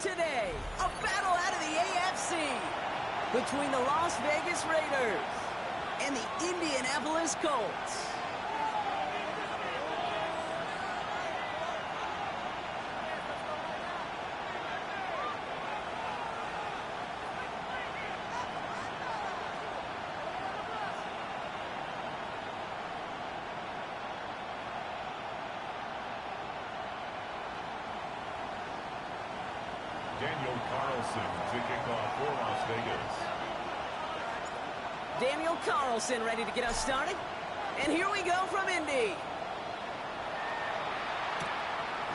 Today, a battle out of the AFC between the Las Vegas Raiders and the Indianapolis Colts. Daniel Carlson to kick off for Las Vegas. Daniel Carlson ready to get us started. And here we go from Indy.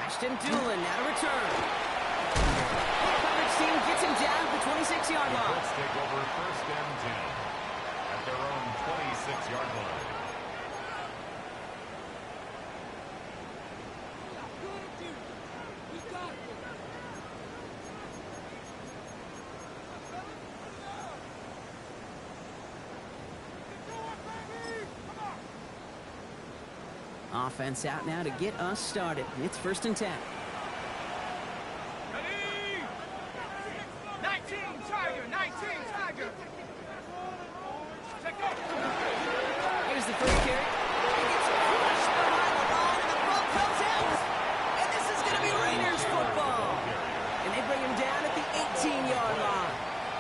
Ashton Dulin now to return. Coverage team gets him down at the 26-yard line. Let's take over first and 10 at their own 26-yard line. Offense out now to get us started. It's first and 10. Ready? 19 Tiger, 19 Tiger. Check out. Here's the first carry. He gets crushed behind the line, and the ball comes out. And this is going to be Raiders football. And they bring him down at the 18-yard line.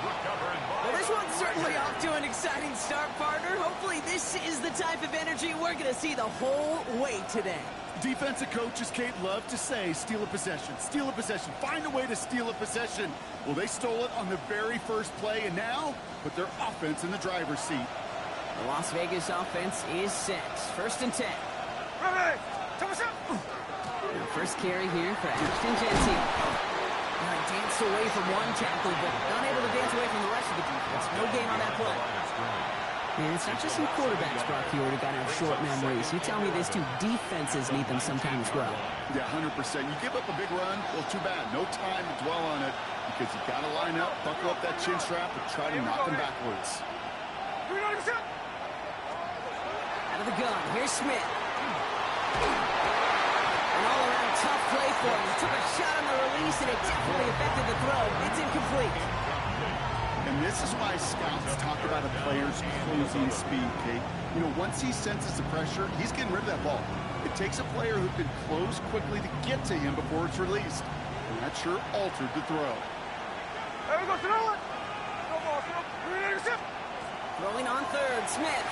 Well, this one's certainly off to an exciting start, partner. Hopefully this is the type of energy we're going to see the whole way today. Defensive coaches, Kate, love to say, steal a possession, find a way to steal a possession. Well, they stole it on the very first play, and now put their offense in the driver's seat. The Las Vegas offense is set. First and 10. Ready? Thomas up. Now first carry here for Ashton Gentile. Danced away from one tackle, but unable to dance away from the rest of the defense. No gain on that play. Man, it's not just some quarterbacks, Brock Huard, who got to have short memories. You tell me this too, defenses need them sometimes as well. Yeah, 100%. You give up a big run, well, too bad. No time to dwell on it because you got to line up, buckle up that chin strap, and try to knock them backwards. Out of the gun, here's Smith. An all-around tough play for him. Took a shot on the release, and it definitely affected the throw. It's incomplete. And this is why scouts talk about a player's closing speed, Kate. You know, once he senses the pressure, he's getting rid of that ball. It takes a player who can close quickly to get to him before it's released. And that sure altered the throw. There we go, throw it. Throwing on third, Smith.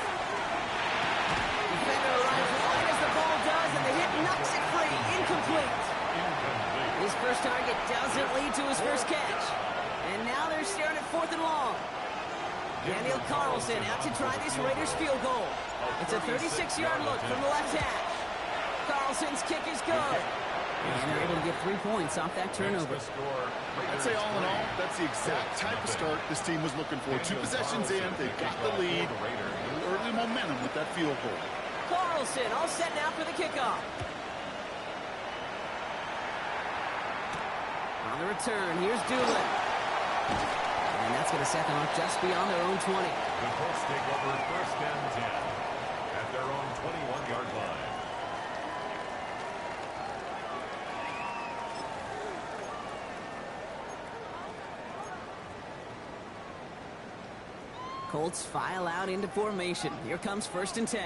Defender arrives wide as the ball does, and the hit knocks it free. Incomplete. His first target doesn't lead to his first catch. And now they're staring at 4th and long. Daniel Carlson out to try this Raiders field goal. It's a 36-yard look from the left hash. Carlson's kick is good. And they're able to get 3 points off that turnover. I'd say all in all, that's the exact type of start this team was looking for. 2 possessions in, they got the lead. Early momentum with that field goal. Carlson all set now for the kickoff. On the return, here's Dulin. And that's going to set them up just beyond their own 20. The Colts take over first and 10 at their own 21-yard line. Colts file out into formation. Here comes first and 10.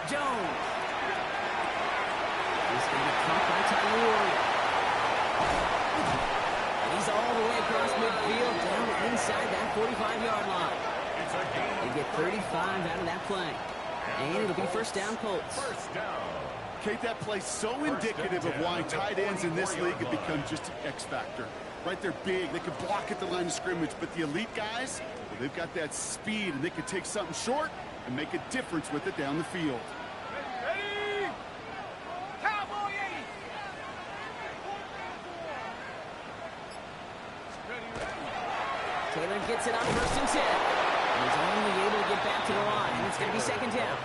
Jones. He's going to be caught by Tyler Warrior. And he's all the way across midfield down inside that 45-yard line. They get 35 out of that play. And it'll be first down, Colts. First down. Kate, that play's so indicative of why tight ends in this league have become just an X factor. Right, they're big, they can block at the line of scrimmage, but the elite guys, well, they've got that speed, and they can take something short and make a difference with it down the field. Ready? Cowboy 80. Taylor gets it on first and 10. He's only able to get back to the line, and it's going to be second down.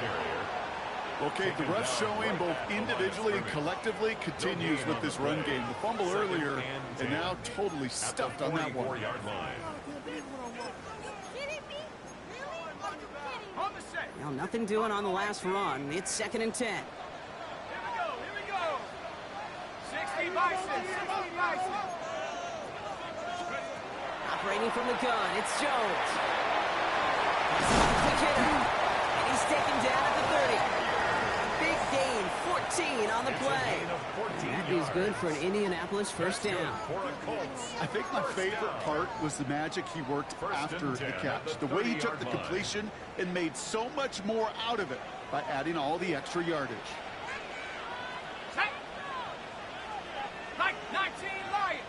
Okay, the rush showing both individually and collectively continues with this run game. The fumble earlier, and now totally stuffed on that one. Well, nothing doing on the last run. It's second and 10. 60 bison, 60 bison. Operating from the gun, it's Jones. Quick hitter. And he's taken down at the 30. Big gain, 14 on the play. That is good for an Indianapolis first down. I think my favorite part was the magic he worked after the catch. The way he took the completion and made so much more out of it by adding all the extra yardage. Set. Like 19 Lion.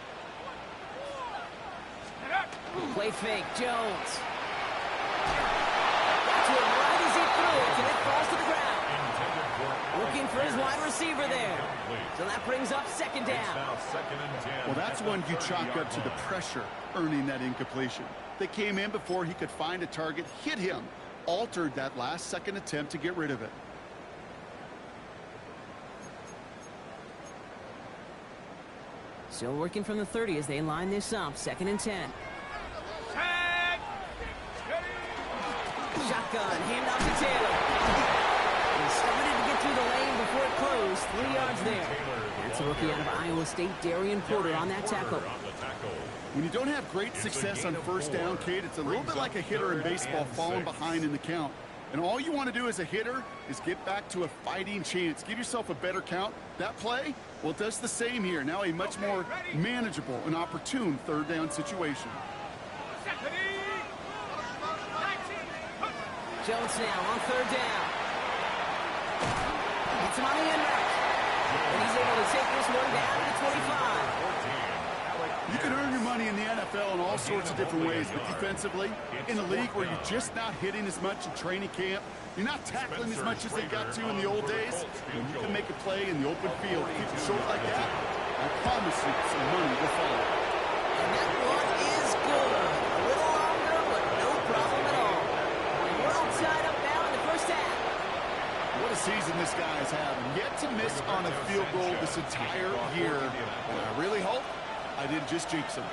Set up. Play fake, Jones. Got to him right as he threw it, and it falls to the ground. Looking for his wide receiver there. So that brings up second down. Well, that's one you chalk up to the pressure earning that incompletion. They came in before he could find a target, hit him, altered that last-second attempt to get rid of it. Still working from the 30 as they line this up. 2nd and 10. Set. Shotgun, handoff to Taylor. He started to get through the lane before it closed. 3 yards there. That's a rookie out of Iowa State, Darian Porter, on that tackle. When you don't have great success on first down, Kate, it's a little bit like a hitter in baseball falling behind in the count. And all you want to do as a hitter is get back to a fighting chance. Give yourself a better count. That play, well, it does the same here. Now a much more manageable and opportune third down situation. Jones now on 3rd down. It's him on the end route. And he's able to take this one down to the 25. You can earn your money in the NFL in all sorts of different ways, but defensively, in a league where you're just not hitting as much in training camp, you're not tackling as much as they got to in the old days, and you can make a play in the open field. Keep it short like that, I promise you some money will follow. And that one is good. A little longer, but no problem at all. And we're all tied up now in the first half. What a season this guy is having. Yet to miss on a field goal this entire year. And I really hope I didn't just jinx him.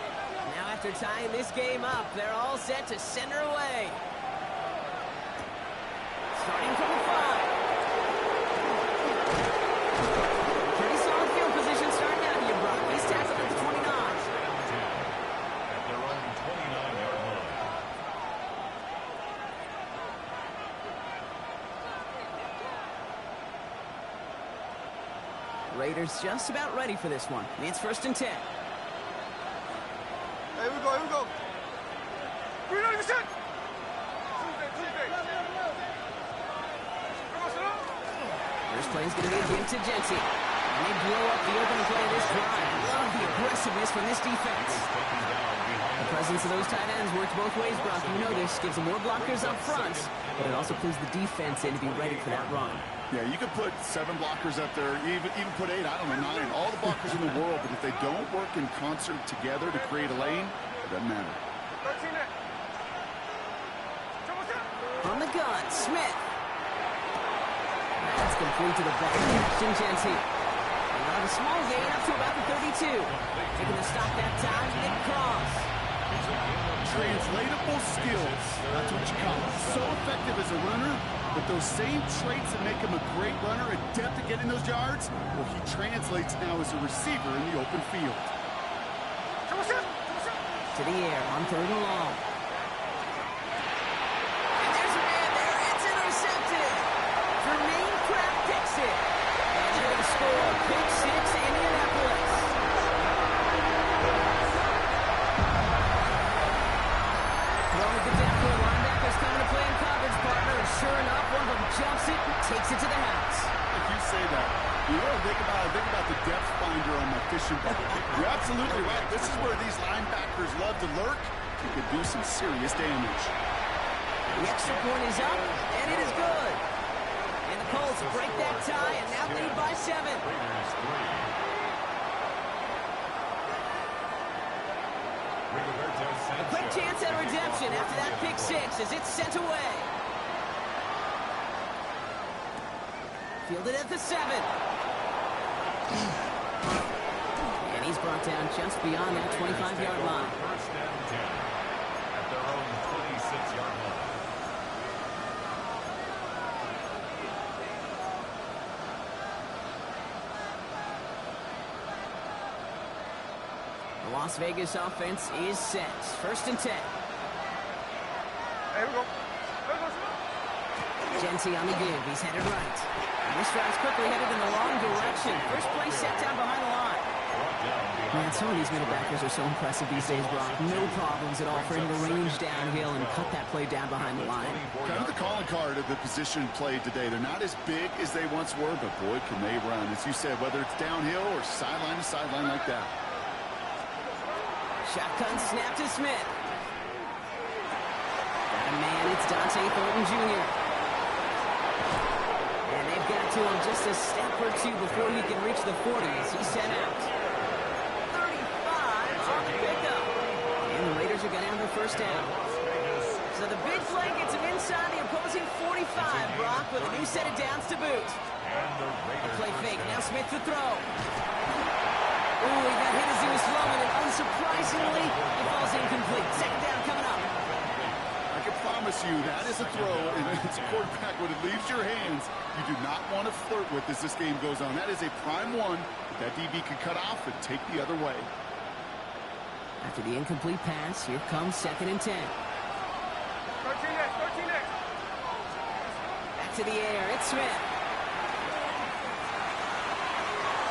Now after tying this game up, they're all set to send her away. Starting from the 5. Pretty solid field position starting out here, Brock. He's tackled at the 29. At their own 29-yard line. Raiders just about ready for this one. It's 1st and 10. Here we go, here we go. Reloading the set. Tuesday. First play is going to be again to Jency. And they blow up the open play of this drive. Love the aggressiveness from this defense. The presence of those tight ends works both ways, Brock. You know this. Gives them more blockers up front, but it also pulls the defense in to be ready for that run. Yeah, you could put 7 blockers up there, even put 8, I don't know, 9, all the blockers in the world, but if they don't work in concert together to create a lane, it doesn't matter. 13 there. On the gun, Smith. That's complete to the back of Jency. And a small gain up to about the 32. Taking the stop that time, Nick Cross. Translatable skills, that's what you call it. So effective as a runner, but those same traits that make him a great runner, adept at getting those yards, well, he translates now as a receiver in the open field. To the air on 3rd and long. And there's a man there. It's intercepted. Jermaine Pratt picks it. And they're going to score pick 6, Indianapolis. Throwing the depth for linebackers coming to play in coverage, partner. And sure enough, one of them jumps it and takes it to the house. If you say that, you know what I think about the depth finder on my fishing boat. You're absolutely right. This is where these linebackers love to lurk. You could do some serious damage. The extra point is up, and it is good. And the Colts break that tie and now lead by 7. Raiders 3. A quick chance at redemption after that pick 6 as it's sent away. Fielded at the 7. And he's brought down just beyond that 25-yard line. 1st and 10 at their own 26-yard line. The Las Vegas offense is set. 1st and 10. Here we go. Genty on the give. He's headed right. And this drive's quickly headed in the wrong direction. First play set down behind the line. Man, some of these middle backers are so impressive these days, Brock. No problems at all for him to range downhill and cut that play down behind the line. Kind of the calling card of the position played today. They're not as big as they once were, but boy, can they run. As you said, whether it's downhill or sideline to sideline like that. Shotgun snap to Smith. Got a man, it's Dante Thornton Jr. And they've got to him just a step or two before he can reach the 40s. He's sent out. 35 on the pickup. And the Raiders are going to have the first down. So the big play gets him inside the opposing 45, Brock, with a new set of downs to boot. A play fake. Now Smith to throw. Ooh, he got hit as he was throwing it. Unsurprisingly, it falls incomplete. 2nd down coming up. I can promise you that is a throw, and it's a quarterback when it leaves your hands. You do not want to flirt with as this game goes on. That is a prime one that DB could cut off and take the other way. After the incomplete pass, here comes 2nd and 10. 13 next, 13 next. Back to the air, it's Smith.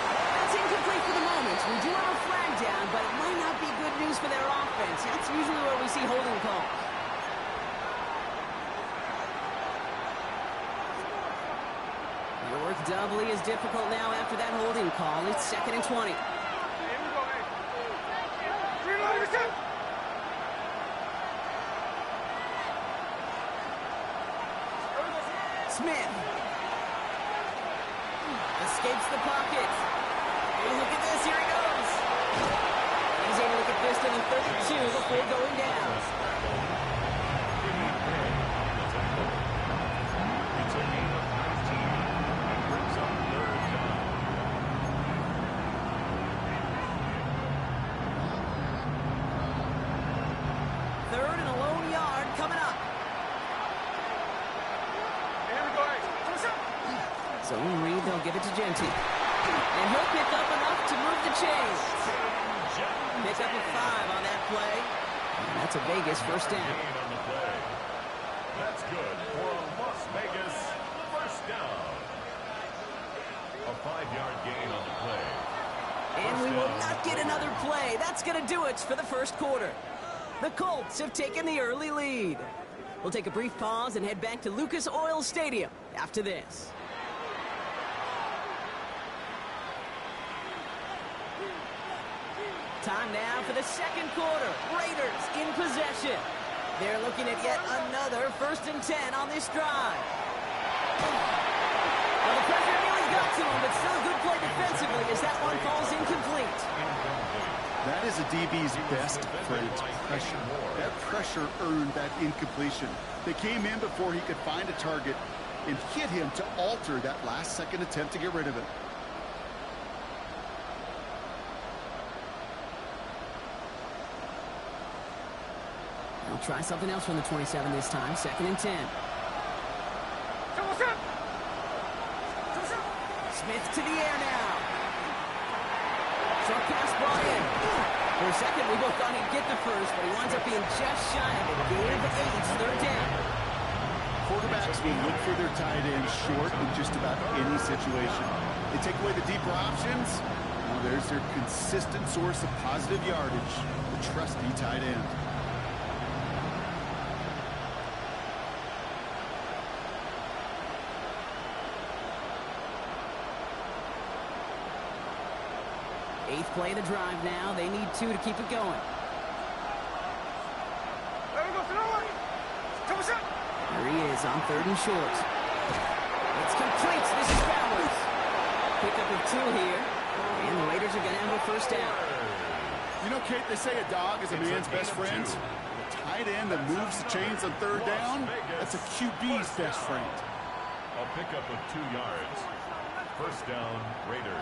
That's incomplete for the moment. We do have a flag down, but it might not be good news for their offense. That's usually where we see holding calls. It'll work doubly as difficult now after that holding call. It's 2nd and 20. Here we go, hey. Reload your set. Smith. Escapes the pocket. Hey, look at this. Here he goes. He's able to get this to the 32 before going down. Third and a lone yard coming up. Here we go, hey. Zone read, they'll give it to Genty. And he'll pick up enough to move the chains. Pick up a 5 on that play. And that's a Vegas first down. That's good for a Las Vegas first down. A 5-yard gain on the play. And we will not get another play. That's going to do it for the first quarter. The Colts have taken the early lead. We'll take a brief pause and head back to Lucas Oil Stadium after this. Time now for the second quarter. Raiders in possession. They're looking at yet another 1st and 10 on this drive. Well, the pressure nearly got to him, but still a good play defensively as that one falls incomplete. That is a DB's best friend, pressure. That pressure earned that incompletion. They came in before he could find a target and hit him to alter that last-second attempt to get rid of it. They'll try something else from the 27 this time. 2nd and 10. Smith to the air now. Short pass brought in. For a second, we both thought he'd get the first, but he winds up being just shy of it. Give 8, 3rd down. Quarterbacks will look for their tight end short in just about any situation. They take away the deeper options. Now there's their consistent source of positive yardage, the trusty tight end. Eighth play of the drive now. They need 2 to keep it going. There he is on 3rd and short. It's complete. This is Bowers. Pickup of 2 here. And the Raiders are going to have a first down. You know, Kate, they say a dog is a man's best friend. A tight end that moves the chains on 3rd down, that's a QB's best friend. A pickup of 2 yards. First down, Raiders.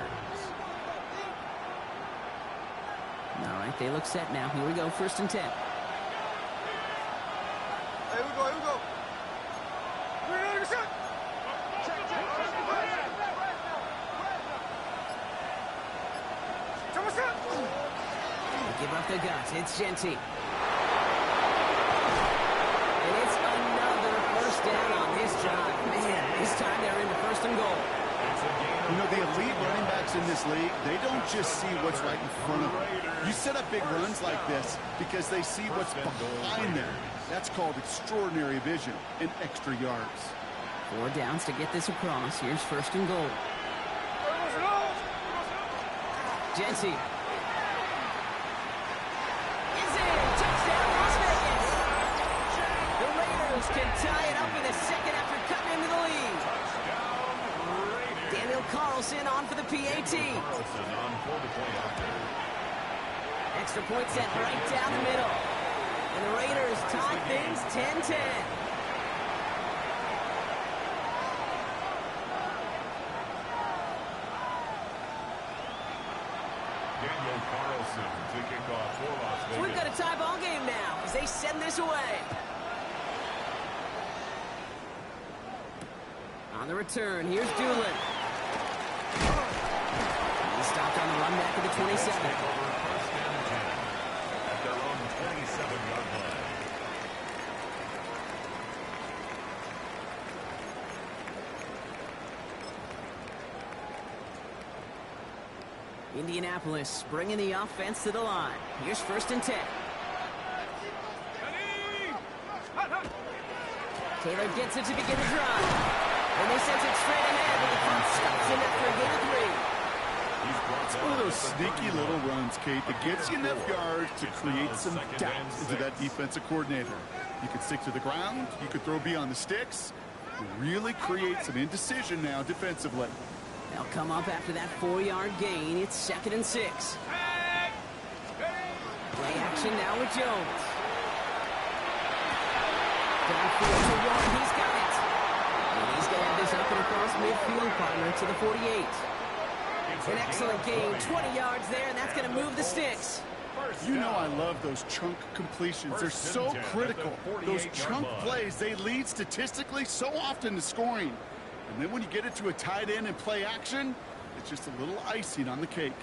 All right, they look set now. Here we go, 1st and 10. Here we go, here we go. give up the guts. It's Jeanty. And it's another first down on this drive. Man, this time they're in the first and goal. You know, the elite running backs in this league, they don't just see what's right in front of them. You set up big runs like this because they see what's behind them. That's called extraordinary vision and extra yards. 4 downs to get this across. Here's first and goal. Jeanty. Is in. Touchdown, Las Vegas. The Raiders can tie it up in a second after cutting into the lead. Daniel Carlson on for the PAT. Extra point set right down the middle. And the Raiders tie things 10-10. Daniel Carlson to kick off for Las Vegas. So we've got a tie ball game now as they send this away. On the return, here's Doolin. He's stopped on the run back to the 27. First and 10 at their own 27-yard line. Indianapolis bringing the offense to the line. Here's first and 10. Taylor gets it to begin the drive. And they send it straight ahead, but the clock stops him after a gain of 3. It's one of those sneaky little runs, Kate, that gets you enough yards to create some doubt into that defensive coordinator. You can stick to the ground, you could throw beyond the sticks, really create some indecision now defensively. They'll come up after that 4-yard gain. It's second and 6. Play action now with Jones. Downfield to one. He's got it. And he's going to have this up and across midfield, partner, to the 48. An excellent gain. 20 yards there, and that's going to move the sticks. You know I love those chunk completions. They're so critical. Those chunk plays, they lead statistically so often to scoring. And then when you get it to a tight end and play action, it's just a little icing on the cake.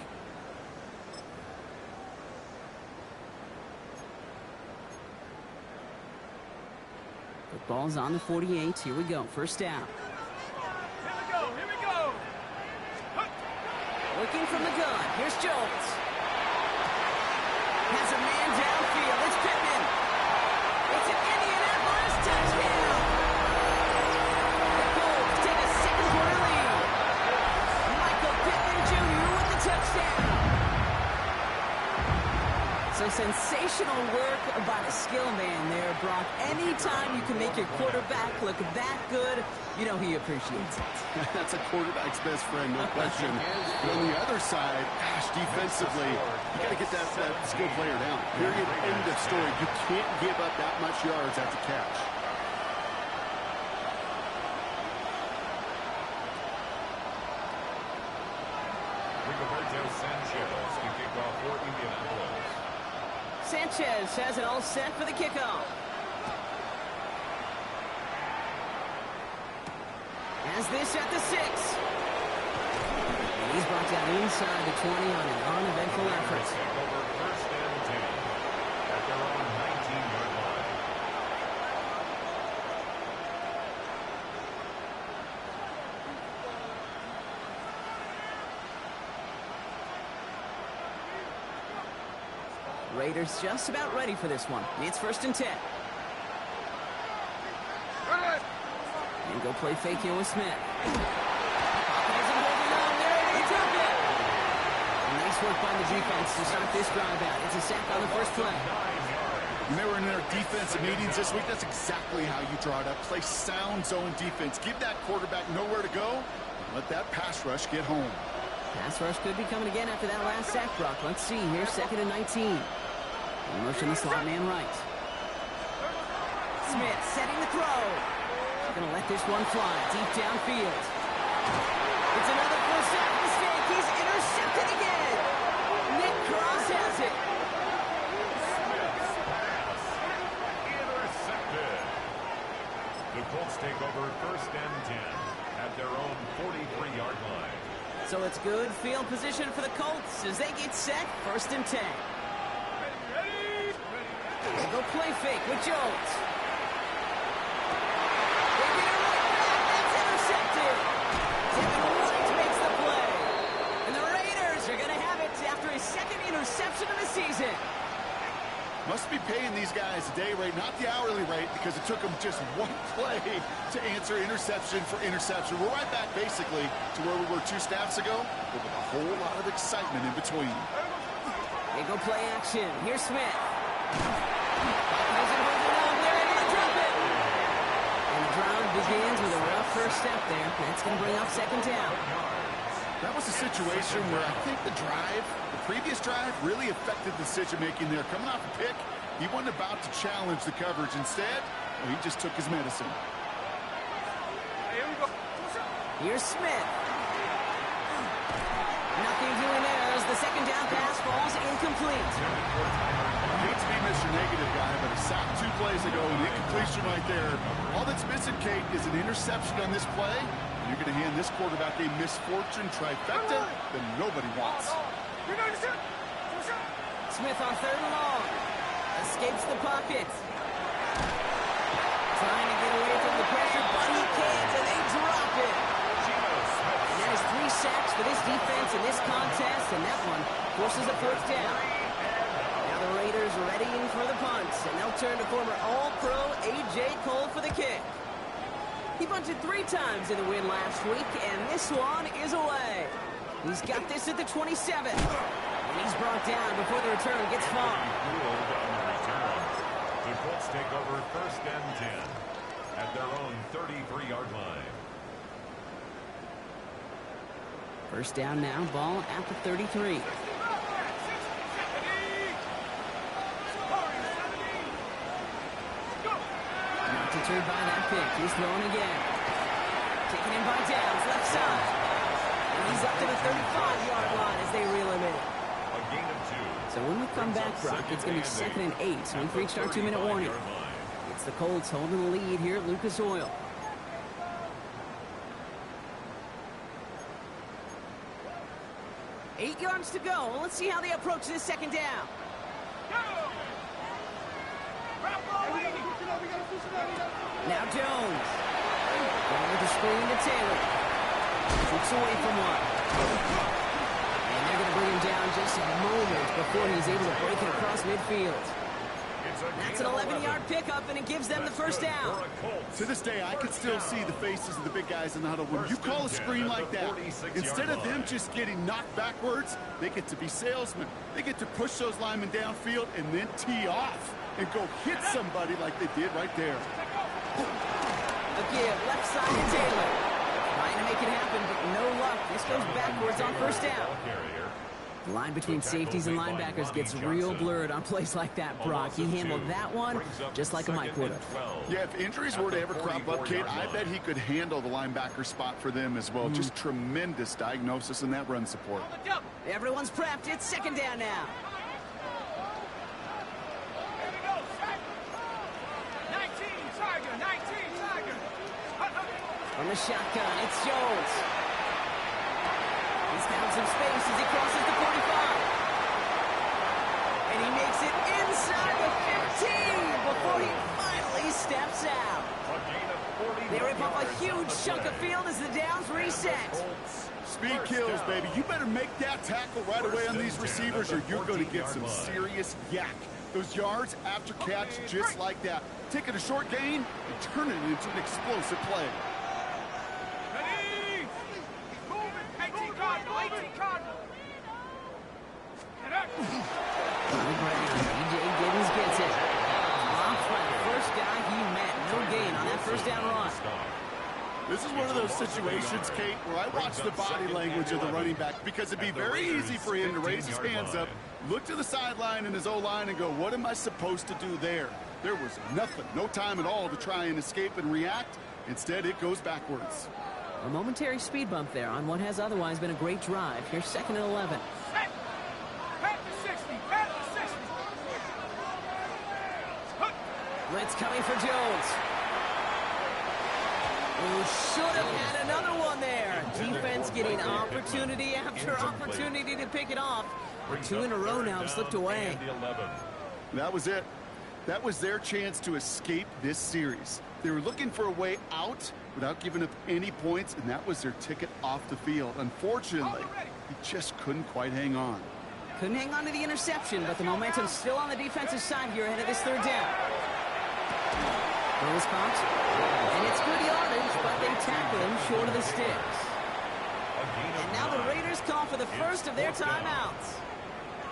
The ball's on the 48. Here we go. First down. Here we go. Looking from the gun. Here's Jones. Has a man downfield. It's Pittman. It's an Indianapolis touchdown. The Colts take a second-quarter lead. Michael Pittman Jr. with the touchdown. So sensational work by the skill man there, Brock. Anytime you can make your quarterback look that good, you know he appreciates it. That's a quarterback's best friend, no question. But on the other side, gosh, defensively, you got to get that skill player down. Period, end of story. You can't give up that much yards after catch. Rigoberto Sanchez to kick off for Indianapolis. Sanchez has it all set for the kickoff. Has this at the 6. And he's brought down inside the 20 on an uneventful effort. Take over first and 10 at their own 19-yard line. Raiders just about ready for this one. It's first and 10. And go play fake here with Smith. Nice work by the defense to start this drive out. It's a sack on the first play. When they were in their defensive meetings this week, that's exactly how you draw it up. Play sound zone defense. Give that quarterback nowhere to go, and let that pass rush get home. Pass rush could be coming again after that last sack, Brock. Let's see. Here's second and 19. In motion the slot man right. Smith setting the throw. Going to let this one fly deep downfield. It's another first down mistake. He's intercepted again. Nick Cross has it. Intercepted. The Colts take over first and 10 at their own 43-yard line. So it's good field position for the Colts as they get set first and 10. They go play fake with Jones. They get it right back. That's intercepted. Devin White makes the play. And the Raiders are going to have it after his second interception of the season. Must be paying these guys a day rate, not the hourly rate, because it took them just one play to answer interception for interception. We're right back, basically, to where we were 2 snaps ago, but with a whole lot of excitement in between. They go play action. Here's Smith. Doesn't hold it on there, and he'll drop it. And the drive begins with a rough first step there. That's going to bring up second down. That was a situation where I think the previous drive, really affected the decision-making there. Coming off a pick, he wasn't about to challenge the coverage. Instead, he just took his medicine. Here's Smith. Nothing doing there as the second down pass falls incomplete. I hate to be Mr. Negative guy, but a sack 2 plays ago, an incompletion right there. All that's missing, Kate, is an interception on this play. You're going to hand this quarterback a misfortune trifecta that nobody wants. Smith on third and long. Escapes the pocket. Trying to get away from the pressure, but he can't, and they drop it. And that is 3 sacks for this defense in this contest, and that one forces a fourth down. Now the Raiders readying for the punts, and they'll turn to former All-Pro A.J. Cole for the kick. He punted 3 times in the win last week, and this one is away. He's got this at the 27. And he's brought down before the return gets far. The Colts take over first and 10 at their own 33-yard line. First down now, ball at the 33. Not deterred by that pick. He's throwing again. Taken in by Downs, left side. And he's up to the 35-yard line as they reel him in. A gain of 2. So when we come back, Brock, it's going to be 2nd and 8. So we've reached our 2-minute warning. It's the Colts holding the lead here at Lucas Oil. Eight yards to go. Well, let's see how they approach this second down. Now Jones. Going with the screen to Taylor. Shoots away from one. And they're going to bring him down just a moment before he's able to break it across midfield. That's an 11-yard pickup, and it gives them the first down. To this day, I can still see the faces of the big guys in the huddle. When you call a screen like that, instead of them just getting knocked backwards, they get to be salesmen. They get to push those linemen downfield and then tee off and go hit somebody like they did right there. A give, left side to Taylor. Trying to make it happen, but no luck. This goes backwards on first down. The line between safeties and linebackers gets real blurred on plays like that, Brock. He handled that one just like a Mike would have. Yeah, if injuries were to ever crop up, Kate, I bet he could handle the linebacker spot for them as well. Just tremendous diagnosis in that run support. Everyone's prepped. It's second down now. 19, Tiger, 19, Tiger. From the shotgun, it's Jones. He's found some space as he crosses the 45. And he makes it inside the 15 before he finally steps out. They rip up a huge chunk of field as the downs reset. Speed kills, baby. You better make that tackle right away on these receivers or you're going to get some serious yak. Those yards after catch just like that. Taking a short gain and turning it into an explosive play. Ready? Move it. 18 Cardinal, 18 Cardinal. DJ Giddens gets it. Dropped by the first guy he met. No gain on that first down run. This is one of those situations, Kate, where I watch the body language of the running back because it'd be very easy for him to raise his hands up, look to the sideline in his O-line and go, what am I supposed to do there? There was nothing, no time at all to try and escape and react. Instead, it goes backwards. A momentary speed bump there on what has otherwise been a great drive. Here's 2nd and 11. Back to 60, back to 60. Blitz coming for Jones. Who should have had another one there. Defense getting opportunity after opportunity to pick it off. But 2 in a row now have slipped away. That was it. That was their chance to escape this series. They were looking for a way out without giving up any points, and that was their ticket off the field. Unfortunately, he just couldn't quite hang on. Couldn't hang on to the interception, but the momentum's still on the defensive side here ahead of this third down. Throw is caught, and it's good yardage, but they tackle him short of the sticks. And now the Raiders call for the first of their timeouts.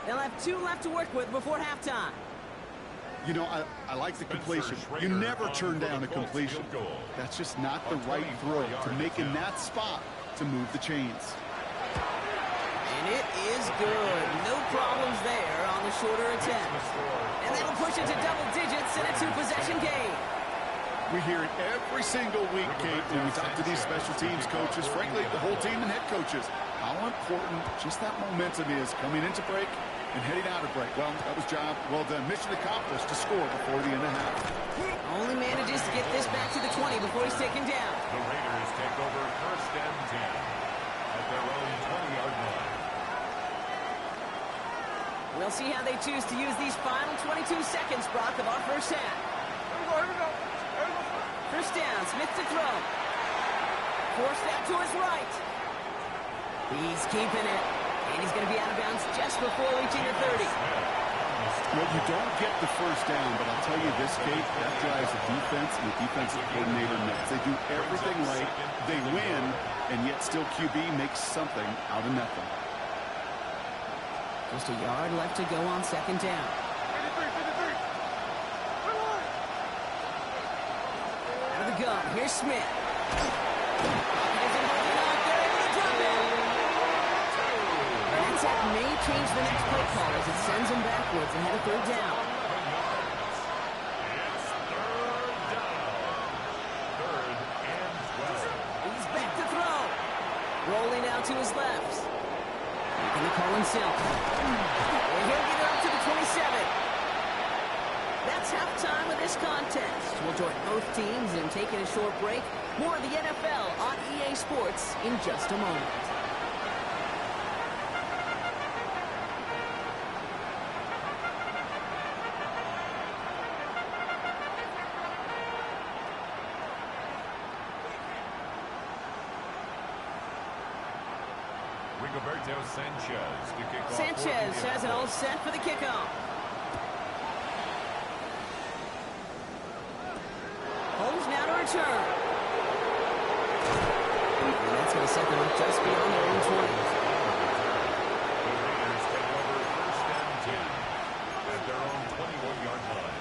They'll have 2 left to work with before halftime. You know, I like the completion. You never turn down a completion. That's just not the right throw to make in that spot to move the chains. And it is good. No problems there on the shorter attempt. And that'll push it to double digits in a 2-possession game. We hear it every single week, Kate, when we talk to these special teams coaches, frankly, the whole team and head coaches, how important just that momentum is coming into break and heading out of break. Well, that was job well done. Mission accomplished to score before the end of half. Only manages to get this back to the 20 before he's taken down. The Raiders take over first and 10 at their own 20-yard line. We'll see how they choose to use these final 22 seconds, Brock, of our first half. Here we go. First down, Smith to throw. Forced out to his right. He's keeping it. And he's going to be out of bounds just before reaching the 30. Well, you don't get the first down, but I'll tell you this, Kate, that drives the defense and the defensive coordinator nuts. They do everything right. They win, and yet still QB makes something out of nothing. Just a yard left to go on second down. 53. Come on. Out of the gun, here's Smith. They're able to drop it. And that may change the next play call as it sends him backwards ahead of third down. It's third down. 3rd and 12. He's back to throw. Rolling out to his left. Making the call himself. And he'll get it up to the 27. That's halftime of this contest. We'll join both teams in taking a short break. More of the NFL on EA Sports in just a moment. Rigoberto Sanchez to kick off. Sanchez has it all set for the kickoff. Holmes now to return. And that's going to set them up just beyond their own 20. The Raiders take over first and 10 at their own 21-yard line.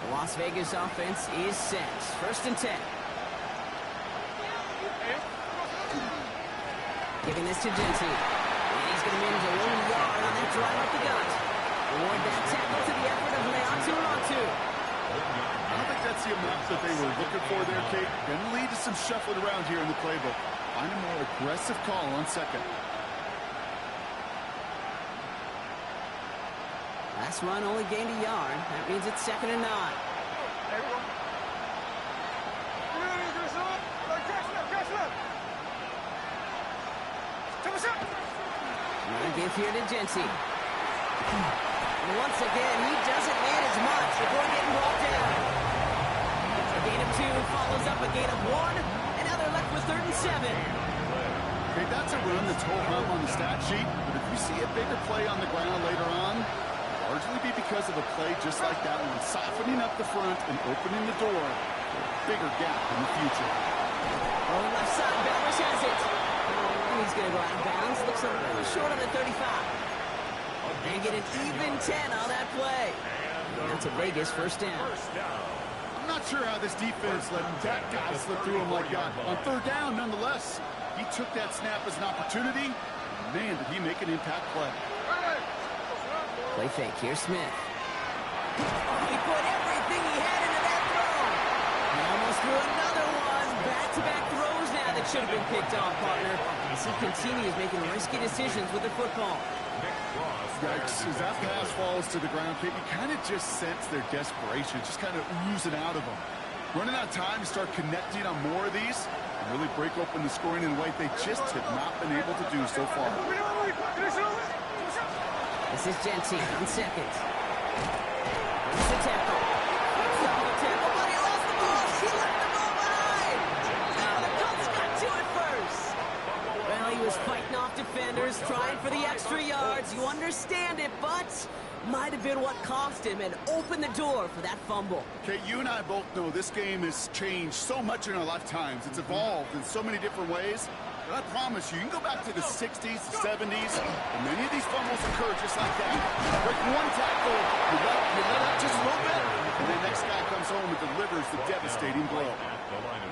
The Las Vegas offense is set. First and 10. Giving this to Genty. And he's going to manage a 1 yard and then drive up the gut. Award that tackle to the effort of Leontu. I don't think that's the amount that they were looking for there, Kate. Going to lead to some shuffling around here in the playbook. Find a more aggressive call on second. Last run only gained a yard. That means it's 2nd and 9. There we go. Catch left. Take a shot. Another give here to Genty. And once again, he doesn't manage much before getting brought down. A gain of 2 follows up a gain of 1, and now they're left with 3rd and 7. Okay, that's a run that's ho-hum on the stat sheet, but if you see a bigger play on the ground later on, it'll largely be because of a play just like that one, softening up the front and opening the door for a bigger gap in the future. On the left side, Bowers has it. And he's going to go out of bounds. Looks a little short on the 35. They get an even 10 on that play. And that's a Vegas first down. I'm not sure how this defense let that guy slip through him like that. On third down, nonetheless, he took that snap as an opportunity. Man, did he make an impact play. Play fake. Here's Smith. He put everything he had into that throw. He almost threw another one. Back-to-back throws now that should have been picked off, partner. As he continues making risky decisions with the football. Yikes, as that pass falls to the ground, Kate, you kind of just sense their desperation, just kind of oozing out of them. Running out of time to start connecting on more of these and really break open the scoring in a way they just have not been able to do so far. This is Gentine on second. It's the tackle. It's off the tackle, but he lost the ball. He left the ball behind. Oh, the Colts got to it first. Well, he was fighting off defenders, trying for the extra yards. You understand it, but might have been what cost him and opened the door for that fumble. Okay, you and I both know this game has changed so much in our lifetimes. It's evolved in so many different ways. But I promise you, you can go back to the 60s, the 70s, and many of these fumbles occur just like that. Break one tackle, you let up just a little bit, and the next guy comes home and delivers the devastating blow.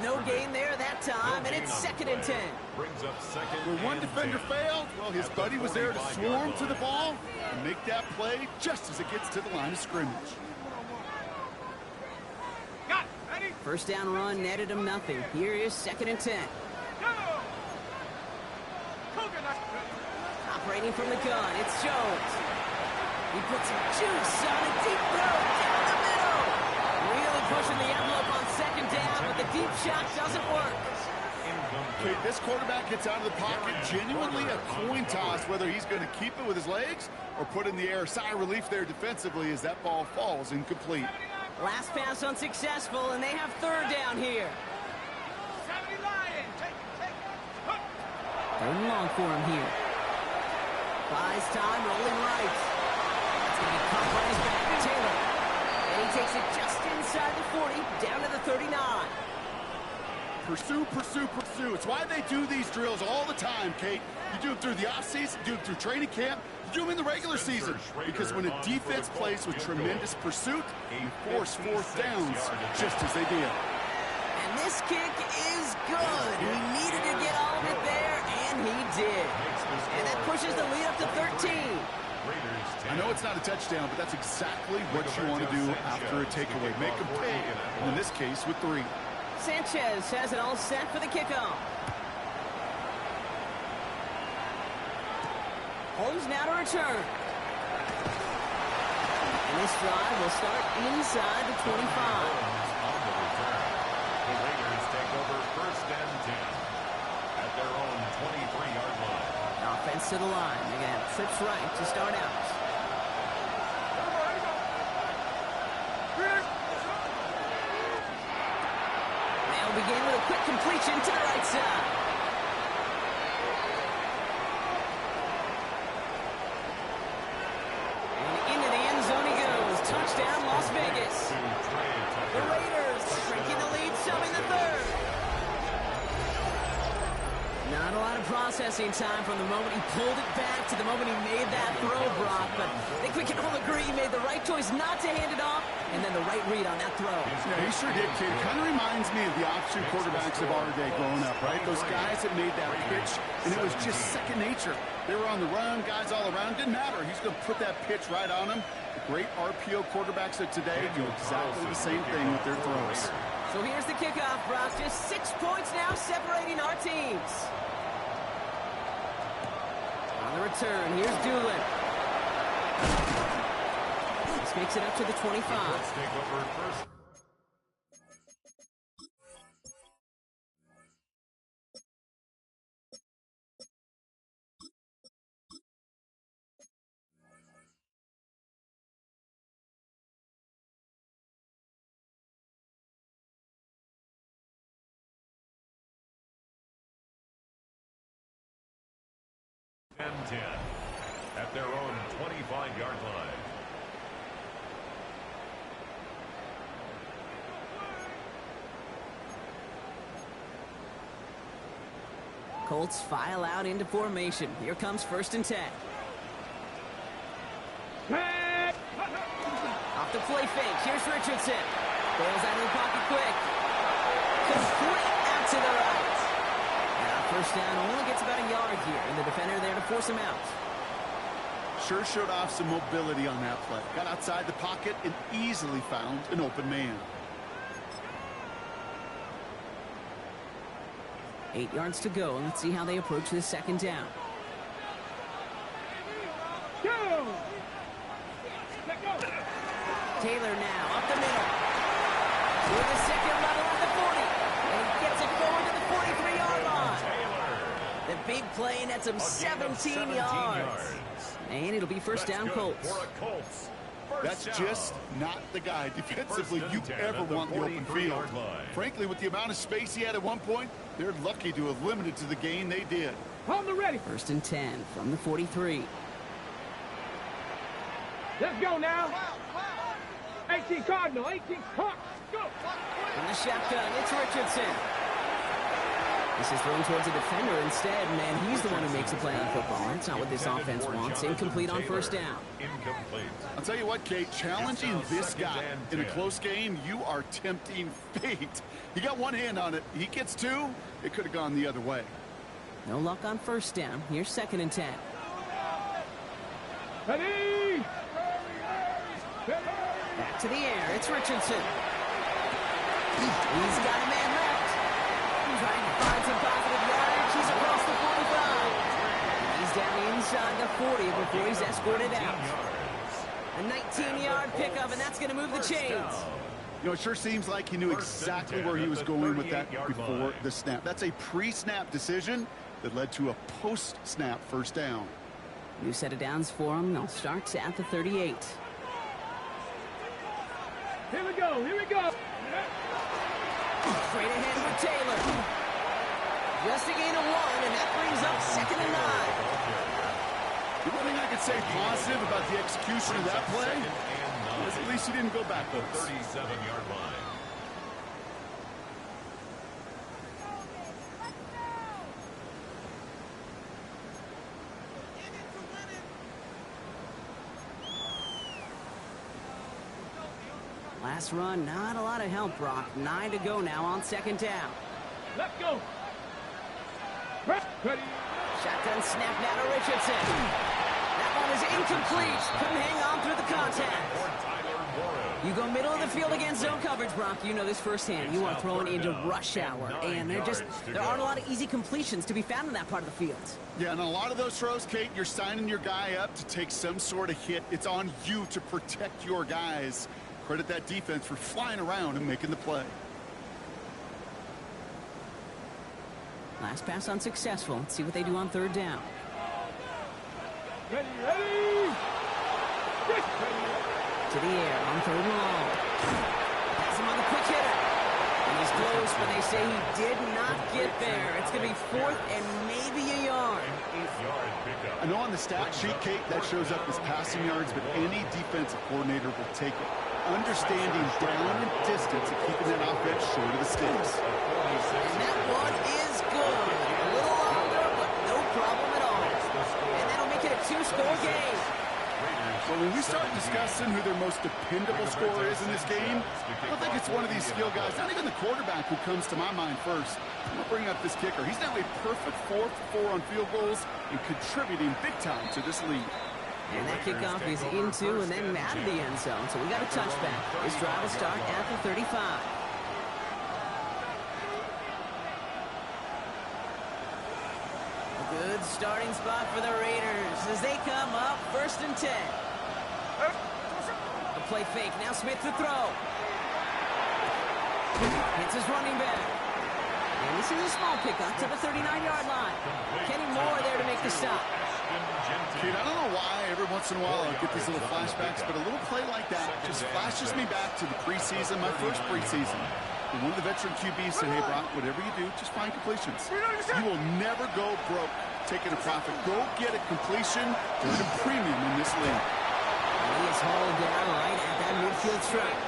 No gain there that time, and it's 2nd and 10. Brings up second. When one defender failed, well, his buddy was there to swarm to the ball and make that play just as it gets to the line of scrimmage. Got it. Ready? First down run netted him nothing. Here is 2nd and 10. Go! Coconut. Operating from the gun, it's Jones. He puts some juice on a deep throw down the middle. Really pushing the envelope on 2nd down, but the deep shot doesn't work. Okay, this quarterback gets out of the pocket, genuinely a coin toss, whether he's going to keep it with his legs or put in the air. Sigh of relief there defensively as that ball falls incomplete. Last pass unsuccessful, and they have 3rd down here. 70 Lion. Take it. Hook. 3rd and long for him here. Buys time, rolling right. It's going to be caught by his back, Taylor. And he takes it just inside the 40, down to the 39. Pursue, pursue, pursue. It's why they do these drills all the time, Kate. You do them through the offseason, you do them through training camp, you do them in the regular season. Because when a defense plays with tremendous pursuit, you force 4th downs just as they did. And this kick is good. He needed to get all of it there, and he did. And that pushes the lead up to 13. I know it's not a touchdown, but that's exactly what you want to do after a takeaway. Make them pay, and in this case, with 3. Sanchez has it all set for the kickoff. Holmes now to return. And this drive will start inside the 25. The Raiders take over 1st and 10 at their own 23-yard line. Offense to the line. They're going to have trips right to start out. They'll begin with a quick completion to the right side. And into the end zone he goes. Touchdown, Las Vegas. The Raiders shrinking the lead, shoving the 3rd. Not a lot of processing time from the moment he pulled it back to the moment he made that throw, Brock. But I think we can all agree he made the right choice not to hand it off, and then the right read on that throw. Yeah, he sure did, kid. Kind of reminds me of the option quarterbacks of our day growing up, right? Those guys that made that pitch, and it was just second nature. They were on the run, guys all around. Didn't matter. He's going to put that pitch right on them. The great RPO quarterbacks of today do exactly the same thing with their throws. So here's the kickoff, Brock. Just 6 points now separating our teams. On the return, here's Doolin. This makes it up to the 25. Let's take over 1st. And 10 at their own 25-yard line. Colts file out into formation. Here comes 1st and 10. Off the play fake. Here's Richardson. Bails out of the pocket quick. Complete out to the right. Now 1st down only gets about a yard here, and the defender there to force him out. Sure showed off some mobility on that play. Got outside the pocket and easily found an open man. 8 yards to go, and let's see how they approach this 2nd down. Taylor now up the middle. With the 2nd level at the 40. And he gets it forward to the 43-yard line. The big play, and that's some A gain of 17 yards. And it'll be first down, Colts. For a Colts. That's First down. just not the guy defensively First you and 10 ever at the want in the open 43-yard field. line. Frankly, with the amount of space he had at one point, they're lucky to have limited to the gain they did. Hold the ready. First and 10 from the 43. Let's go now. 18 Cardinal, 18 Cardinal. Go. In the shotgun, it's Richardson. This is thrown towards a defender instead, and he's the one who makes a play on football. That's not what this Intended offense for wants. Jonathan Incomplete on Taylor. first down. Incomplete. I'll tell you what, Kate, challenging It's now this second guy and in a 10. close game, you are tempting fate. He got one hand on it. He gets two. It could have gone the other way. No luck on first down. Here's second and 10. Ready. Back to the air. It's Richardson. He's got a man left. Trying to find some positive yardage. He's across the 45. He's down inside the 40 before he's escorted out. A 19-yard pickup, and that's going to move the chains. You know, it sure seems like he knew exactly where he was going with that before the snap. That's a pre-snap decision that led to a post-snap first down. New set of downs for him. They'll start at the 38. Here we go. Here we go. Straight ahead with Taylor. Just a gain of 1, and that brings up second and 9. The one thing I could say positive about the execution of that play is at least he didn't go backwards. 37-yard line. Last run, not a lot of help, Brock. 9 to go now on second down. Let's go. Ready. Shotgun snap now to Richardson. That one is incomplete. Couldn't hang on through the contact. For Tyler Warren. You go middle of the field against zone coverage, Brock. You know this firsthand. You are throwing into rush hour, and there aren't a lot of easy completions to be found in that part of the field. Yeah, and a lot of those throws, Kate, you're signing your guy up to take some sort of hit. It's on you to protect your guys. Credit that defense for flying around and making the play. Last pass unsuccessful. Let's see what they do on third down. Ready. Ready. To the air on third and long. Pass him on the quick hitter. And he's close, but they say he did not get there. It's going to be fourth and maybe a yard. 8-yard pickup. I know on the stat sheet, Kate, that shows up as passing yards, but any defensive coordinator will take it. Understanding down and distance and keeping that offense short of the sticks. And that one is good. A little longer, but no problem at all. And that'll make it a 2-score game. But when we start discussing who their most dependable scorer is in this game, I don't think it's one of these skill guys, not even the quarterback, who comes to my mind first. I'm going to bring up this kicker. He's now a perfect 4 for 4 on field goals and contributing big time to this lead. And that kickoff is into and then out of the end zone. So we got a touchback. This drive will start at the 35. A good starting spot for the Raiders as they come up first and 10. The play fake. Now Smith to throw. Hits his running back. And this is a small pickup to the 39-yard line. Kenny Moore there to make the stop. Kid, I don't know why every once in a while I get these little flashbacks, but a little play like that just flashes me back to the preseason, my first preseason. And one of the veteran QBs said, hey, Brock, whatever you do, just find completions. You will never go broke taking a profit. Go get a completion. There's a premium in this league. And he is hauled down right at that midfield stripe.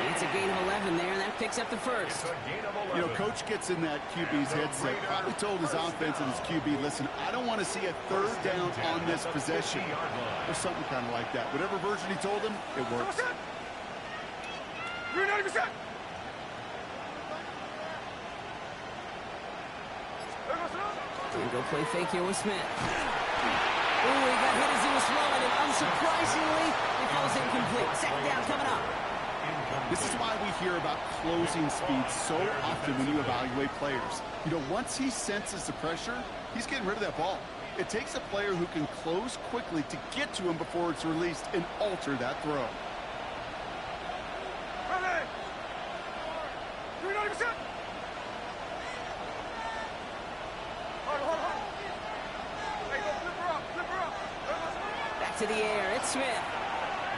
It's a gain of 11 there, and that picks up the first. You know, coach gets in that QB's headset, probably told his offense and his QB, listen, I don't want to see a third down on this possession. Or something kind of like that. Whatever version he told him, it works. You're 90%. And go play fake here with Smith. Ooh, he got hit as he was throwing, and unsurprisingly, it falls incomplete. Second down coming up. This is why we hear about closing speed so often when you evaluate players. You know, once he senses the pressure, he's getting rid of that ball. It takes a player who can close quickly to get to him before it's released and alter that throw. Ready. You're 90%. Hold on. to the air. It's Smith.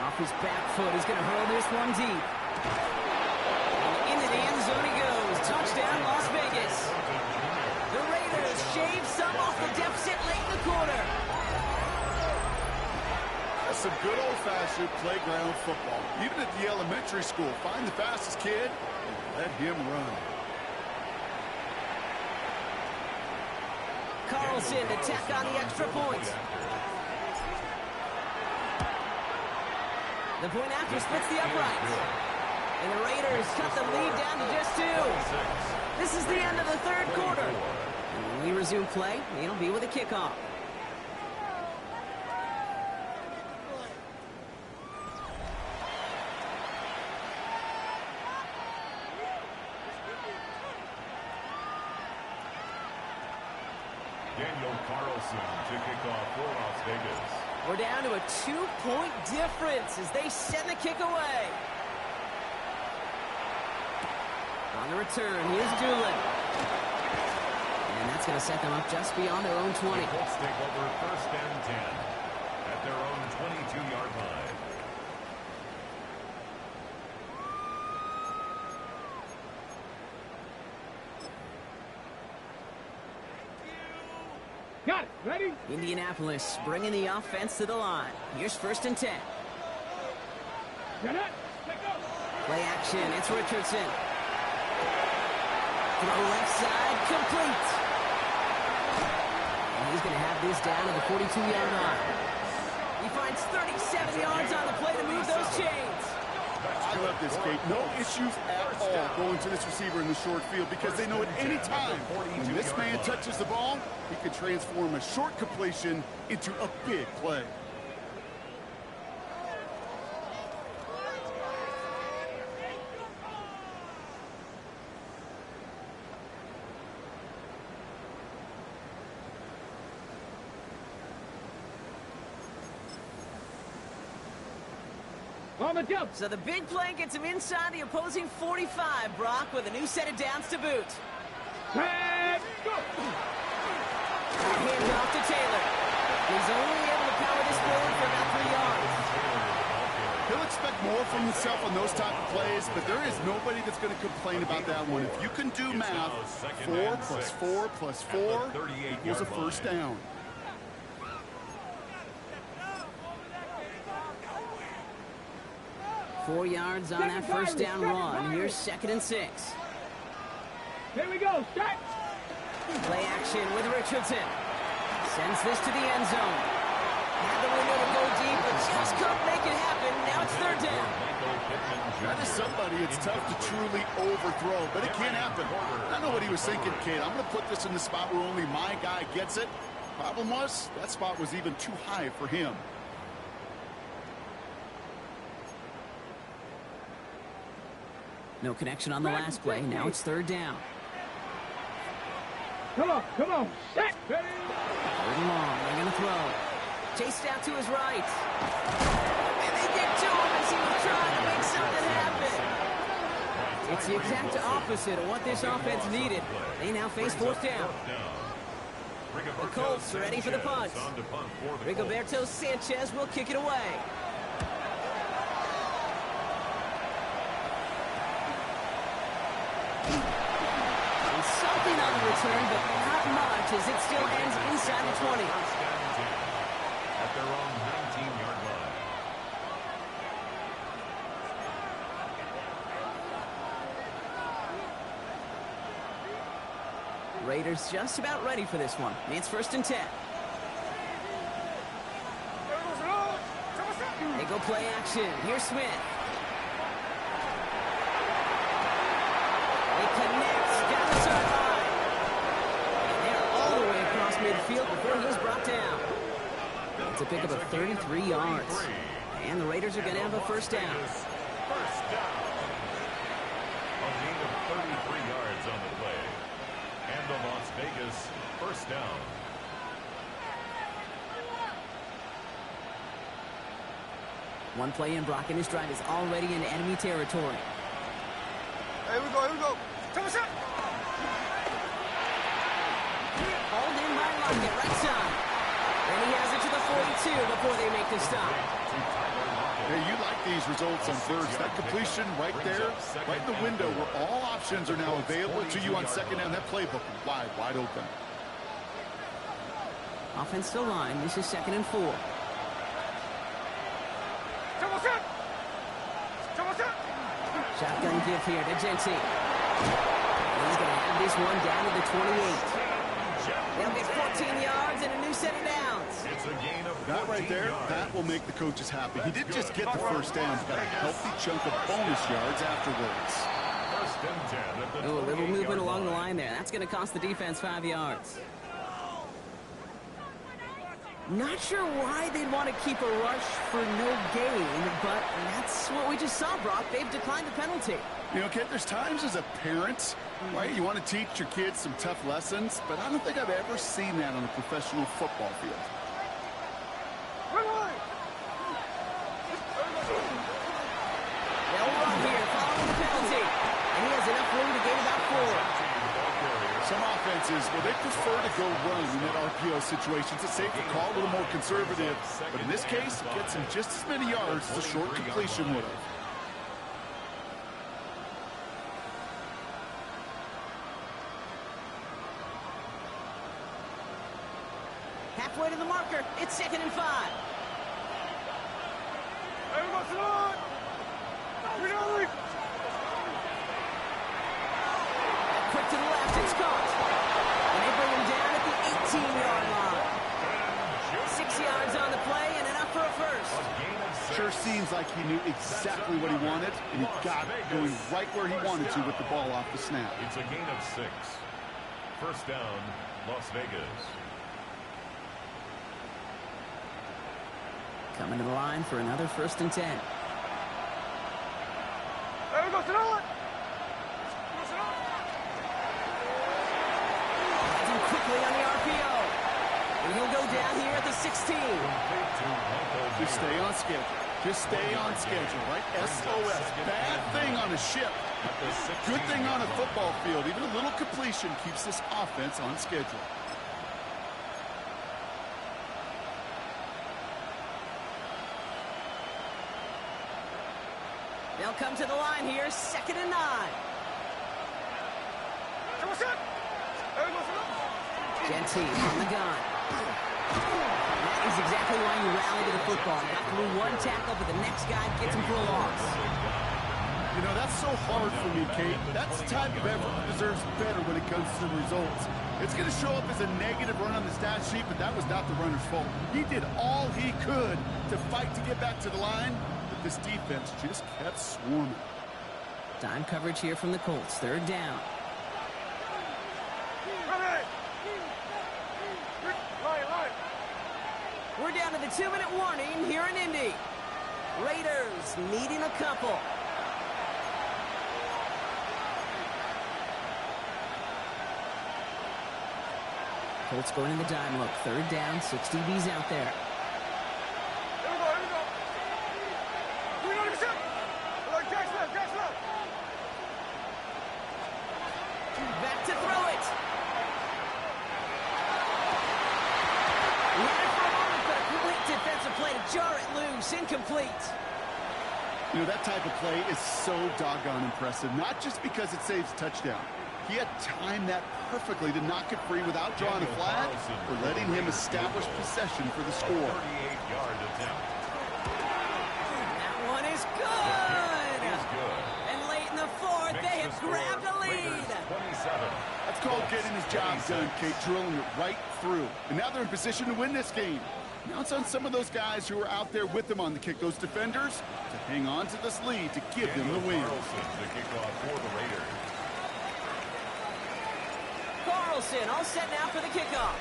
Off his back foot, he's going to hurl this one deep. And into the end zone he goes. Touchdown, Las Vegas. The Raiders shave some off the deficit late in the quarter. That's some good old-fashioned playground football. Even at the elementary school, find the fastest kid and let him run. Carlson to tack on the extra point. The point after splits the uprights. And the Raiders cut the lead down to just 2. This is the end of the third quarter. And when we resume play, it'll be with a kickoff. Daniel Carlson to kick off for Las Vegas. We're down to a 2-point difference as they send the kick away. On the return, here's Doolin. And that's going to set them up just beyond their own 20. The Colts take over 1st and 10 at their own 22-yard line. Got it. Ready? Indianapolis bringing the offense to the line. Here's 1st and 10. Get it. Let go. Play action. It's Richardson. Throw left side. Complete. And he's going to have this down to the 42-yard line. He finds 37 yards on the play to move those chains. I love this, Kate. No issues at all going to this receiver in the short field because they know at any time when this man touches the ball, he can transform a short completion into a big play. On the jump. So the big play gets him inside the opposing 45, Brock, with a new set of downs to boot. Let's go. Hands off to Taylor. He's only able to power this forward for about 3 yards. He'll expect more from himself on those type of plays, but there is nobody that's going to complain about that one. If you can do math, 4 plus 4 plus 4 equals a first down. Four yards on that first down run. Here's 2nd and 6. Here we go. Start. Play action with Richardson. Sends this to the end zone. Had the window to go deep, but just couldn't make it happen. Now it's 3rd down. That is somebody it's tough to truly overthrow, but it can happen. I know what he was thinking, Kate. I'm going to put this in the spot where only my guy gets it. Problem was, that spot was even too high for him. No connection on the last play. Now it's 3rd down. Come on. Come on. Set. Ready. 3rd and long. They're going to throw. Chased out to his right. And they get to him as he was trying to make something happen. It's the exact opposite of what this offense needed. They now face 4th down. The Colts are ready for the punt. Rigoberto Sanchez will kick it away. And something on the return, but not much as it still ends inside the 20. At their own 19-yard line. Raiders just about ready for this one. It's 1st and 10. They go play action. Here's Smith. They connect down the sideline. And they're all the way across midfield before he's brought down. It's a pick up of 33 yards. And the Raiders are going to have a 1st down. First down. A gain of 33 yards on the play. And the Las Vegas 1st down. One play in, Brock, and his drive is already in enemy territory. Here we go. Come on, Hauled in by Lockett, right side. And he has it to the 42 before they make the stop. Hey, you like these results on thirds. That completion right there, right in the window where all options are now available to you on second down. That playbook wide open. Offensive line. This is 2nd and 4. Shotgun give here to Genty. He's going to have this one down to the 28. They'll get 14 yards and a new set of downs. It's a gain of That right there, that will make the coaches happy. He didn't just get the first down, he got a healthy chunk of bonus yards afterwards. First and 10 at the Ooh, a little 28-yard movement along the line. line there. That's going to cost the defense 5 yards. Not sure why they'd want to keep a rush for no gain, but that's what we just saw, Brock. They've declined the penalty. You know, Kent, there's times as a parent, right, you want to teach your kids some tough lessons, but I don't think I've ever seen that on a professional football field. They'll run here following the penalty, and he has enough room to gain about 4. Some offenses, well, they prefer to go run in that RPO situation. It's a safer call, a little more conservative. But in this case, it gets him just as many yards as a short completion would have. Halfway to the marker. It's 2nd and 5. Quick to the left. It's caught. And they bring him down at the 18-yard line. 6 yards on the play and enough for a first. Sure seems like he knew exactly what he wanted, and he got it, going right where he wanted to with the ball off the snap. It's a gain of 6. First down, Las Vegas. Coming to the line for another 1st and 10. Quickly on the RPO. And he'll go down here at the 16. Just stay on schedule. Just stay on schedule, right? SOS. Bad thing on a ship. Good thing on a football field. Even a little completion keeps this offense on schedule. They'll come to the line here, 2nd and 9. Genty on the gun. That is exactly why you rally to the football. Got through one tackle, but the next guy gets him for a loss. You know, that's so hard for me, Kate. That's the type of effort that deserves better when it comes to the results. It's going to show up as a negative run on the stat sheet, but that was not the runner's fault. He did all he could to fight to get back to the line, but this defense just kept swarming. Time coverage here from the Colts. 3rd down. We're down to the 2-minute warning here in Indy. Raiders needing a couple. Colts going in the dime look. 3rd down, 6 DBs out there. Back to throw it. Defensive play to jar it loose. Incomplete. You know, that type of play is so doggone impressive, not just because it saves a touchdown. He had timed that perfectly to knock it free without drawing a flag or letting him establish possession for the score. 38-yard attempt. That one is good. And late in the 4th, they have grabbed a lead. 27. That's called getting his job done, Kate, drilling it right through. And now they're in position to win this game. Now it's on some of those guys who are out there with them on the kick, those defenders, to hang on to this lead to give them the win. Carlson to kick off for the Raiders. Carlson all set now for the kickoff.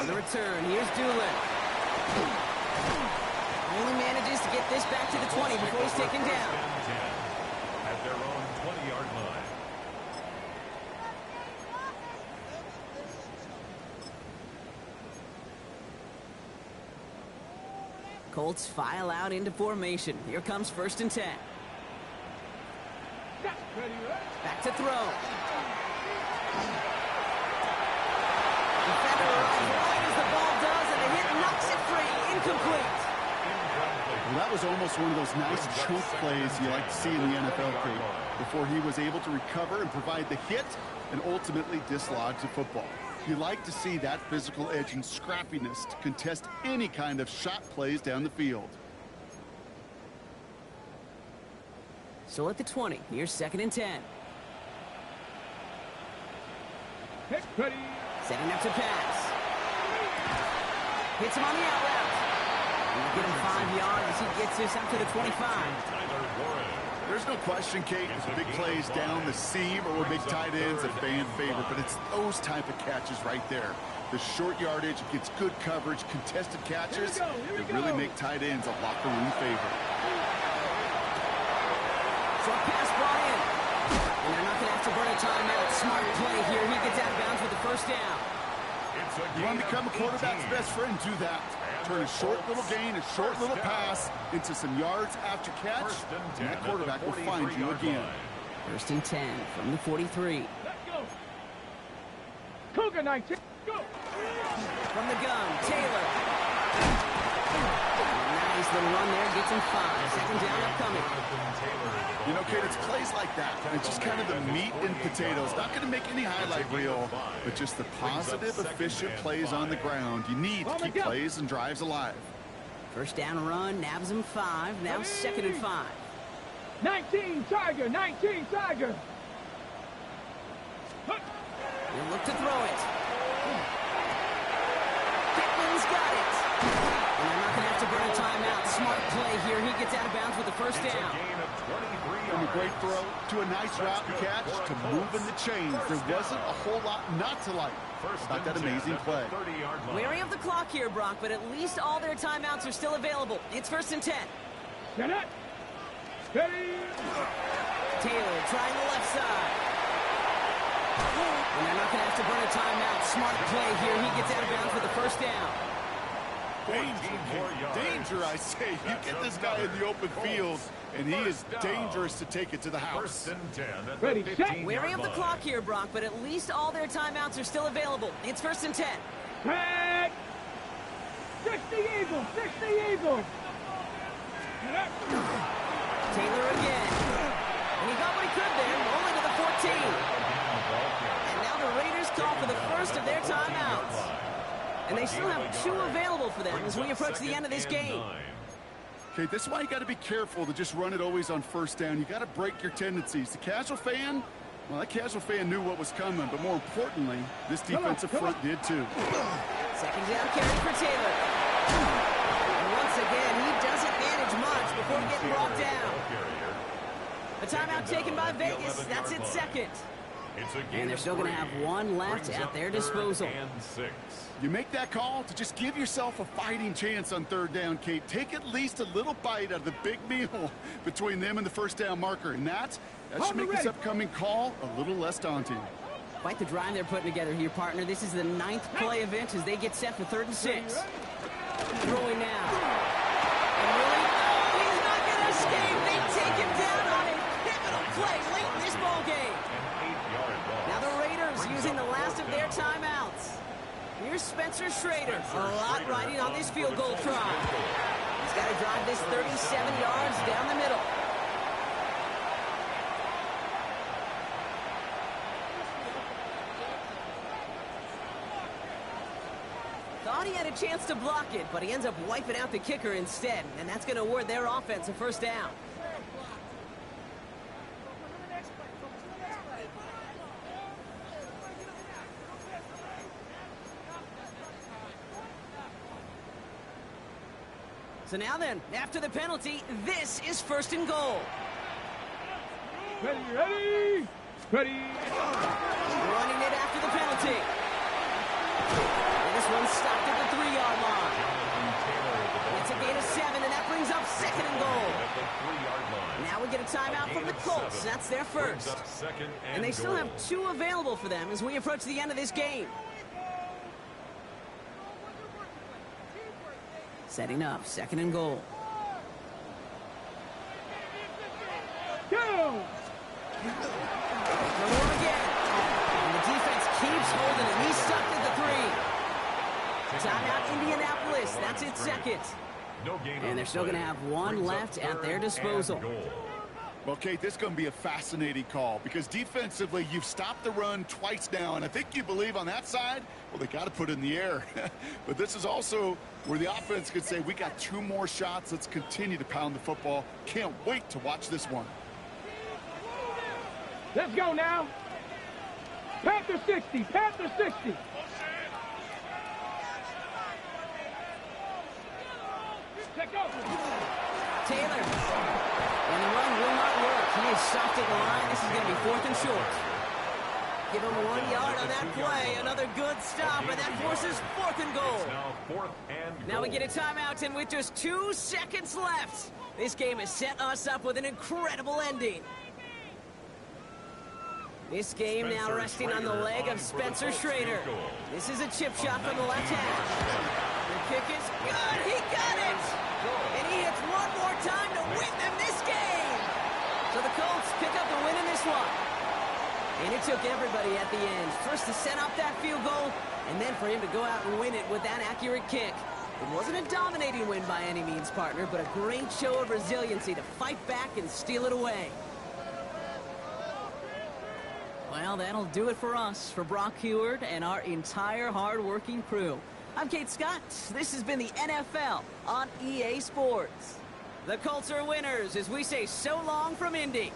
On the return, here's Doolin. Only manages to get this back to the 20 before he's taken down. At their own 20-yard line. Colts file out into formation. Here comes 1st and 10. Back to throw. incomplete. Well, that was almost one of those nice chunk plays you like to see in the NFL, Kate, before he was able to recover and provide the hit and ultimately dislodge the football. You like to see that physical edge and scrappiness to contest any kind of shot plays down the field. So at the 20, here's 2nd and 10. Ready. Setting up to pass. Hits him on the out route. He'll get him 5 yards as he gets this up to the 25. There's no question, Kate, the big plays down the seam or with big tight ends a fan favorite, but it's those type of catches right there. The short yardage gets good coverage, contested catches that really make tight ends a locker room favorite. Short pass brought in. And they're not going to have to burn a timeout. Smart play here. He gets out of bounds with the first down. You want to become a quarterback's best friend, do that. Turn a short little gain, a short little pass into some yards after catch, and that quarterback will find you again. 1st and 10 from the 43. Let's go. Cougar 19. Go. From the gun, Taylor. Nice little run there. Gets him 5. 2nd down upcoming. You know, Kate, it's plays like that. It's just kind of the meat and potatoes. Not going to make any highlight reel, but just the positive, efficient plays on the ground. You need to keep plays and drives alive. 1st down run, nabs him 5. Now 2nd and 5. 19 Tiger. 19 Tiger. He'll look to throw it. Pittman's got it. And they're not going to have to burn a timeout. Smart play here. He gets out of bounds with the 1st down. From a great throw to a nice route and catch to moving the chains. There wasn't a whole lot not to like about that amazing play. Wary of the clock here, Brock, but at least all their timeouts are still available. It's 1st and 10. Get it. Steady. Taylor trying the left side. And they're not going to have to burn a timeout. Smart play here. He gets out of bounds with the 1st down. Danger, I say. You get this guy in the open field, and he is dangerous to take it to the house. Ready, set. Wary of the clock here, Brock, but at least all their timeouts are still available. It's 1st and 10. Tag. 60 Eagles. 60 Eagles. Taylor again. And he got what he could there, rolling to the 14. And now the Raiders call for the first of their timeouts. And they still have 2 available for them as we approach the end of this game. Okay, this is why you got to be careful to just run it always on 1st down. You got to break your tendencies. The casual fan, well, that casual fan knew what was coming, but more importantly, this defensive front did too. 2nd down carry for Taylor. And once again, he doesn't manage much before getting brought down. A timeout taken by Vegas. That's its 2nd. And they're still going to have 1 left at their disposal. You make that call to just give yourself a fighting chance on 3rd down, Kate. Take at least a little bite out of the big meal between them and the 1st down marker. And that should make this upcoming call a little less daunting. Quite the drive they're putting together here, partner. This is the 9th play event as they get set for 3rd and 6. Throwing now. And really, he's not going to escape. They take him down on a pivotal play late in this ball game. Now the Raiders using the last of their timeouts. Here's Spencer Schrader. A lot riding on this field goal try. He's got to drive this 37 yards down the middle. Thought he had a chance to block it, but he ends up wiping out the kicker instead. And that's going to award their offense a 1st down. So now then, after the penalty, this is 1st and goal. Ready, ready. Ready. Running it after the penalty. And this one's stopped at the 3-yard line. It's a gain of 7, and that brings up 2nd and goal. Now we get a timeout from the Colts. That's their 1st. And they still have 2 available for them as we approach the end of this game. Setting up, 2nd and goal. Go! Number 1 again. And the defense keeps holding it. He's stuck at the 3. Timeout, Indianapolis. That's its second. No gain on And they're the still play. going to have one Brings up left at their third disposal. and goal. Well, Kate, this is going to be a fascinating call because defensively, you've stopped the run twice now, and I think you believe on that side, well, they got to put it in the air. But this is also where the offense could say, we got 2 more shots. Let's continue to pound the football. Can't wait to watch this one. Let's go now. Panther 60. Panther 60. Take over. Taylor. And the run will not work. He is stopped at the line. This is going to be 4th and short. Give him 1 yard on that play. Another good stop, and that forces 4th and goal. It's now 4th and Now we goal. get a timeout, and with just 2 seconds left, this game has set us up with an incredible ending. This game now Spencer resting on the Schrader leg on of for the Spencer Colts Schrader. field goal. This is a chip shot from the left hash. The kick is good. He got it. And he hits one more time to win them this game. So the Colts pick up the win in this one. And it took everybody at the end. First to set up that field goal, and then for him to go out and win it with that accurate kick. It wasn't a dominating win by any means, partner, but a great show of resiliency to fight back and steal it away. Well, that'll do it for us, for Brock Huard and our entire hard-working crew. I'm Kate Scott. This has been the NFL on EA Sports. The Colts are winners as we say so long from Indy.